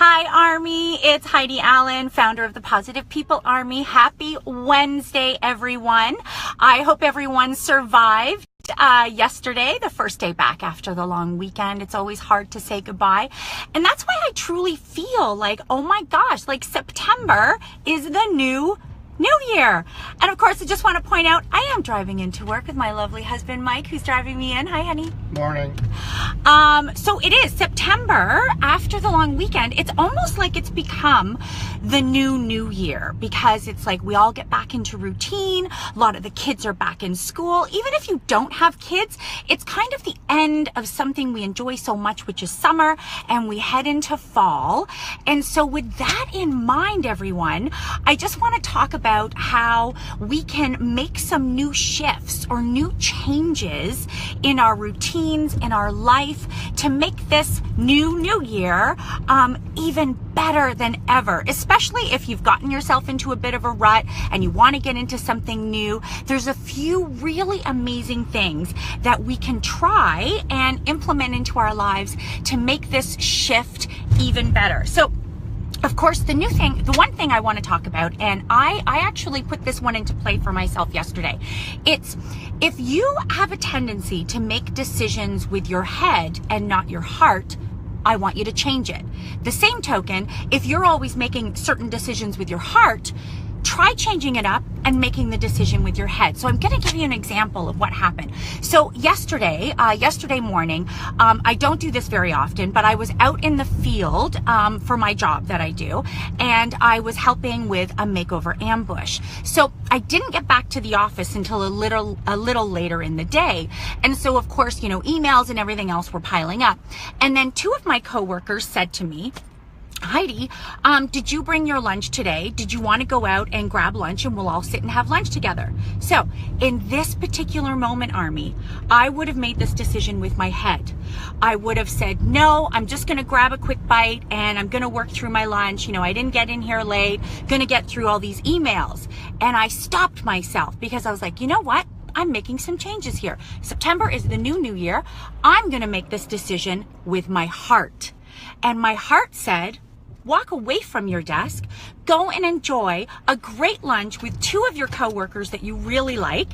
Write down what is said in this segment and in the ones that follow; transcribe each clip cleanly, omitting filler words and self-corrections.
Hi Army, it's Heidi Allen, founder of the Positive People Army. Happy Wednesday, everyone. I hope everyone survived yesterday, the first day back after the long weekend. It's always hard to say goodbye. And that's why I truly feel like, oh my gosh, like September is the new year. And of course, I just want to point out, I am driving into work with my lovely husband, Mike, who's driving me in. Hi, honey. Morning. So it is September after the long weekend. It's almost like it's become the new year because it's like we all get back into routine. A lot of the kids are back in school. Even if you don't have kids, it's kind of the end of something we enjoy so much, which is summer, and we head into fall. And so with that in mind, everyone, I just want to talk about how we can make some new shifts or new changes in our routines, in our life, to make this new year even better than ever, especially if you've gotten yourself into a bit of a rut and you want to get into something new. There's a few really amazing things that we can try and implement into our lives to make this shift even better. So of course, the one thing I want to talk about, and I actually put this one into play for myself yesterday. It's if you have a tendency to make decisions with your head and not your heart, I want you to change it. The same token, if you're always making certain decisions with your heart, try changing it up and making the decision with your head. So I'm going to give you an example of what happened. So yesterday morning, I don't do this very often, but I was out in the field for my job that I do, and I was helping with a makeover ambush. So I didn't get back to the office until a little later in the day. And so of course, emails and everything else were piling up. And then two of my coworkers said to me, Heidi, did you bring your lunch today? Did you want to go out and grab lunch and we'll all sit and have lunch together? So in this particular moment, Army, I would have made this decision with my head. I would have said, no, I'm just going to grab a quick bite and I'm going to work through my lunch. I didn't get in here late, going to get through all these emails. And I stopped myself because I was like, you know what? I'm making some changes here. September is the new year. I'm going to make this decision with my heart. And my heart said, walk away from your desk, go and enjoy a great lunch with two of your coworkers that you really like,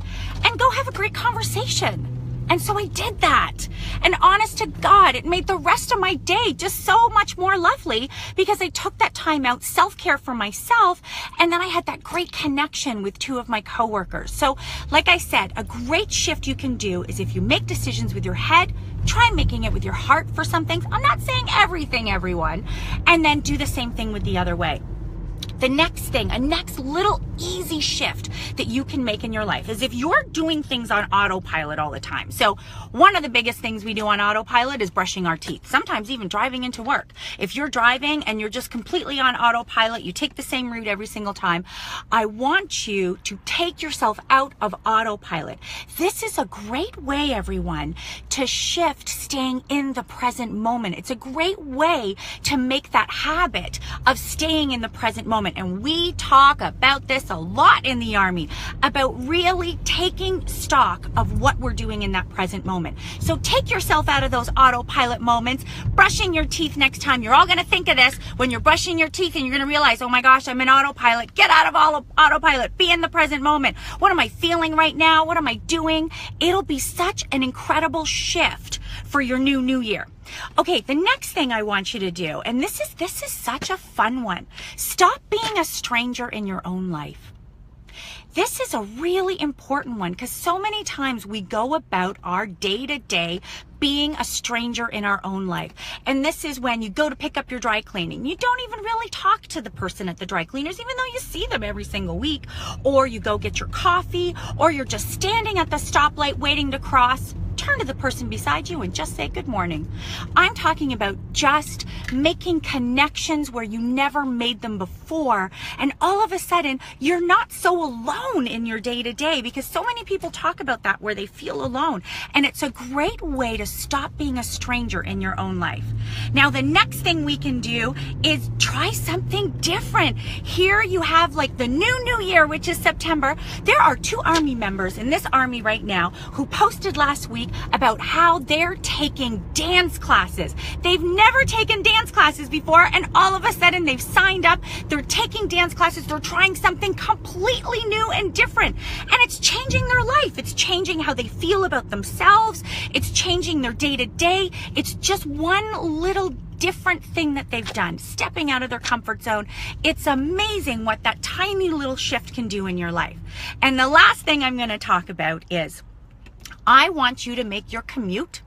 and go have a great conversation. And so I did that. And honest to God, it made the rest of my day just so much more lovely because I took that time out, self-care for myself, and then I had that great connection with two of my coworkers. So like I said, a great shift you can do is if you make decisions with your head, try making it with your heart for some things. I'm not saying everything, everyone. And then do the same thing with the other way. The next thing, a next little easy shift that you can make in your life is if you're doing things on autopilot all the time. So one of the biggest things we do on autopilot is brushing our teeth, sometimes even driving into work. If you're driving and you're just completely on autopilot, you take the same route every single time, I want you to take yourself out of autopilot. This is a great way, everyone, to shift staying in the present moment. It's a great way to make that habit of staying in the present moment. And we talk about this a lot in the Army, about really taking stock of what we're doing in that present moment. So take yourself out of those autopilot moments, brushing your teeth next time. You're all going to think of this when you're brushing your teeth and you're going to realize, oh my gosh, I'm in autopilot. Get out of autopilot. Be in the present moment. What am I feeling right now? What am I doing? It'll be such an incredible shift for your new year. Okay, the next thing I want you to do, and this is such a fun one. Stop being a stranger in your own life. This is a really important one because so many times we go about our day-to-day being a stranger in our own life. And this is when you go to pick up your dry cleaning. You don't even really talk to the person at the dry cleaners, even though you see them every single week. Or you go get your coffee, or you're just standing at the stoplight waiting to cross. Turn to the person beside you and just say good morning. I'm talking about just making connections where you never made them before. And all of a sudden, you're not so alone in your day-to-day because so many people talk about that where they feel alone. And it's a great way to stop being a stranger in your own life. Now, the next thing we can do is try something different. Here you have like the new year, which is September. There are two Army members in this Army right now who posted last week about how they're taking dance classes. They've never taken dance classes before, and all of a sudden they've signed up. They're taking dance classes. They're trying something completely new and different, and it's changing their life. It's changing how they feel about themselves. It's changing their day-to-day. It's just one little different thing that they've done, stepping out of their comfort zone. It's amazing what that tiny little shift can do in your life. And the last thing I'm going to talk about is I want you to make your commute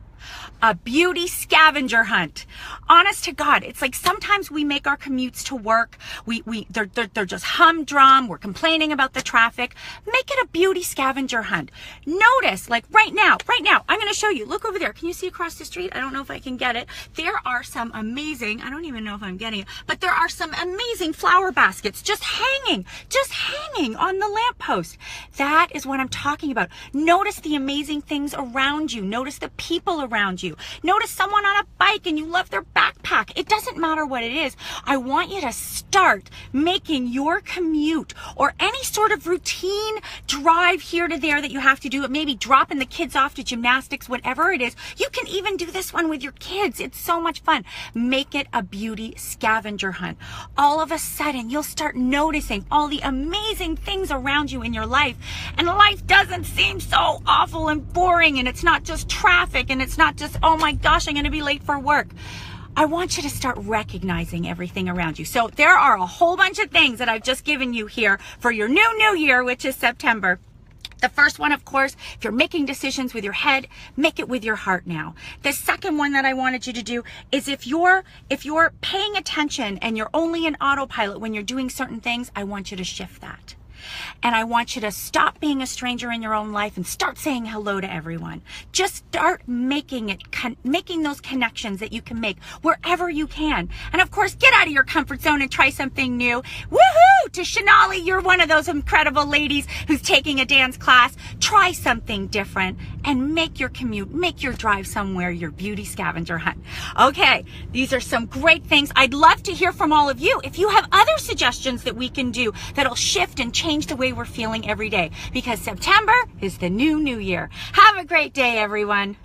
a beauty scavenger hunt. Honest to God, it's like sometimes we make our commutes to work. They're just humdrum. We're complaining about the traffic. Make it a beauty scavenger hunt. Notice, like right now, I'm going to show you. Look over there. Can you see across the street? I don't know if I can get it. There are some amazing, I don't even know if I'm getting it, but there are some amazing flower baskets just hanging on the lamppost. That is what I'm talking about. Notice the amazing things around you. Notice the people around you. Notice someone on a bike and you love their backpack. It doesn't matter what it is. I want you to start making your commute or any sort of routine drive here to there that you have to do. It maybe dropping the kids off to gymnastics, whatever it is. You can even do this one with your kids. It's so much fun. Make it a beauty scavenger hunt. All of a sudden, you'll start noticing all the amazing things around you in your life, and life doesn't seem so awful and boring, and it's not just traffic, and it's not just, oh my gosh, I'm going to be late for work. I want you to start recognizing everything around you. So there are a whole bunch of things that I've just given you here for your new year, which is September. The first one, of course, if you're making decisions with your head, make it with your heart now. The second one that I wanted you to do is if you're paying attention and you're only in autopilot when you're doing certain things, I want you to shift that. And I want you to stop being a stranger in your own life and start saying hello to everyone. Just start making those connections that you can make wherever you can. And of course, get out of your comfort zone and try something new. Woohoo! To Shanali, you're one of those incredible ladies who's taking a dance class. Try something different and make your commute, make your drive somewhere your beauty scavenger hunt. Okay, these are some great things. I'd love to hear from all of you. If you have other suggestions that we can do that'll shift and change the way we're feeling every day, because September is the new year. Have a great day, everyone.